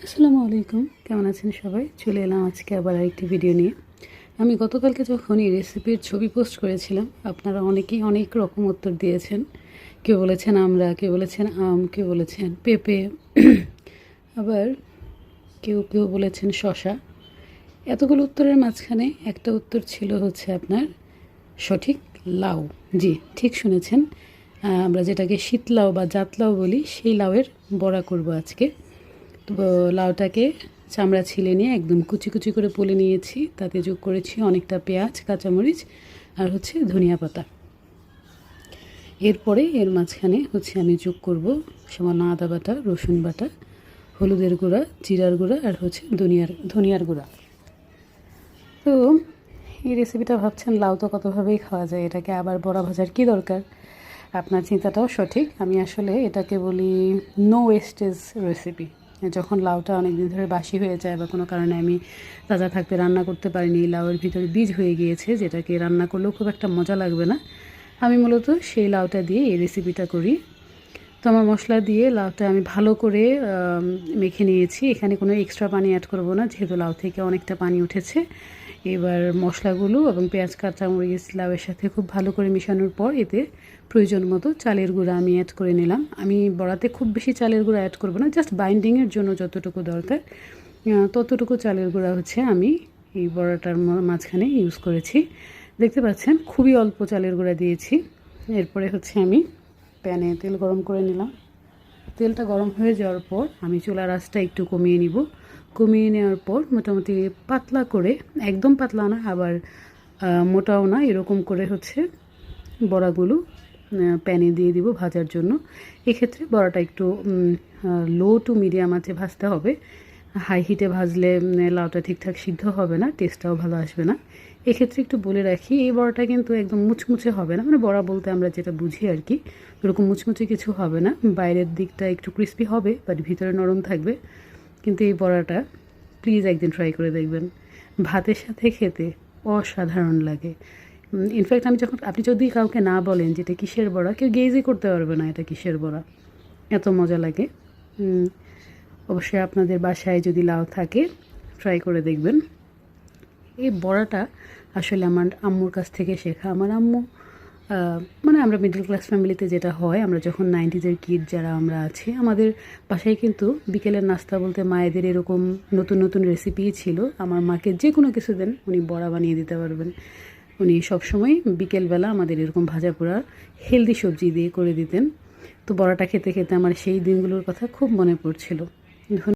আসসালামু আলাইকুম, কেমন আছেন সবাই? চলে এলাম আজকে আবার আরেকটি ভিডিও নিয়ে। আমি গতকালকে যখন এই রেসিপির ছবি পোস্ট করেছিলাম, আপনারা অনেকেই অনেক রকম উত্তর দিয়েছেন। কেউ বলেছেন আমড়া, কেউ বলেছেন আম, কেউ বলেছেন পেঁপে, আবার কেউ কেউ বলেছেন শশা। এতগুলো উত্তরের মাঝখানে একটা উত্তর ছিল হচ্ছে আপনার সঠিক লাউ। জি, ঠিক শুনেছেন। আমরা যেটাকে শীতলাউ বা জাতলাউ বলি, সেই লাউয়ের বড়া করব আজকে। তো লাউটাকে চামড়া ছিলে নিয়ে একদম কুচি কুচি করে পুলে নিয়েছি, তাতে যোগ করেছি অনেকটা পেঁয়াজ, কাঁচামরিচ আর হচ্ছে ধনিয়া পাতা। এরপরে এর মাঝখানে হচ্ছে আমি যোগ করব সামান্য আদা বাটা, রসুন বাটা, হলুদের গুঁড়া, জিরার গুঁড়া আর হচ্ছে ধনিয়ার গুঁড়া। তো এই রেসিপিটা ভাবছেন লাউ তো কতভাবেই খাওয়া যায়, এটাকে আবার বড়া ভাজার কী দরকার? আপনার চিন্তাটাও সঠিক। আমি আসলে এটাকে বলি নো ওয়েস্টেজ রেসিপি। যখন লাউটা অনেক দিন ধরে বাসি হয়ে যায় বা কোনো কারণে আমি তাজা থাকতে রান্না করতে পারিনি, লাউয়ের ভিতরে বীজ হয়ে গিয়েছে, যেটাকে রান্না করলেও খুব একটা মজা লাগবে না, আমি মূলত সেই লাউটা দিয়ে এই রেসিপিটা করি। তো আমার মশলা দিয়ে লাউটা আমি ভালো করে মেখে নিয়েছি। এখানে কোনো এক্সট্রা পানি অ্যাড করব না, যেহেতু লাউ থেকে অনেকটা পানি উঠেছে। এবার মশলাগুলো এবং পেঁয়াজ, কাঁচামরিচ লাউয়ের সাথে খুব ভালো করে মেশানোর পর এতে প্রয়োজন মতো চালের গুঁড়া আমি অ্যাড করে নিলাম। আমি বড়াতে খুব বেশি চালের গুঁড়া অ্যাড করব না, জাস্ট বাইন্ডিংয়ের জন্য যতটুকু দরকার ততটুকু চালের গুঁড়া হচ্ছে আমি এই বড়াটার মাঝখানে ইউজ করেছি। দেখতে পাচ্ছেন খুবই অল্প চালের গুঁড়া দিয়েছি। এরপরে হচ্ছে আমি প্যানে তেল গরম করে নিলাম। তেলটা গরম হয়ে যাওয়ার পর আমি চুলার আঁচটা একটু কমিয়ে নিব। কমিয়ে নেওয়ার পর মোটামুটি পাতলা করে, একদম পাতলা না আবার মোটাও না, এরকম করে হচ্ছে বড়াগুলো প্যানে দিয়ে দিব ভাজার জন্য। এক্ষেত্রে বড়াটা একটু লো টু মিডিয়াম আঁচে ভাজতে হবে। হাই হিটে ভাজলে লাউটা ঠিকঠাক সিদ্ধ হবে না, টেস্টটাও ভালো আসবে না। এক্ষেত্রে একটু বলে রাখি, এই বড়াটা কিন্তু একদম মুচমুচে হবে না, মানে বড়া বলতে আমরা যেটা বুঝি আর কি, এরকম মুচমুচে কিছু হবে না। বাইরের দিকটা একটু ক্রিস্পি হবে, বাট ভিতরে নরম থাকবে। কিন্তু এই বড়াটা প্লিজ একদিন ট্রাই করে দেখবেন, ভাতের সাথে খেতে অসাধারণ লাগে। ইনফ্যাক্ট আপনি যদি কাউকে না বলেন যে এটা কিসের বড়া, কেউ গেজই করতে পারবে না এটা কিসের বড়া, এত মজা লাগে। অবশ্যই আপনাদের বাসায় যদি লাউ থাকে ট্রাই করে দেখবেন। এই বড়াটা আসলে আমার আম্মুর কাছ থেকে শেখা। আমার আম্মু মানে আমরা মিডল ক্লাস ফ্যামিলিতে যেটা হয়, আমরা যখন 90s কিড যারা আমরা আছি, আমাদের বাসায় কিন্তু বিকেলের নাস্তা বলতে মায়েদের এরকম নতুন নতুন রেসিপিই ছিল। আমার মাকে যে কোনো কিছু দেন উনি বড়া বানিয়ে দিতে পারবেন। উনি সবসময় বিকেলবেলা আমাদের এরকম ভাজা পোড়া হেলদি সবজি দিয়ে করে দিতেন। তো বড়াটা খেতে খেতে আমার সেই দিনগুলোর কথা খুব মনে পড়ছিল।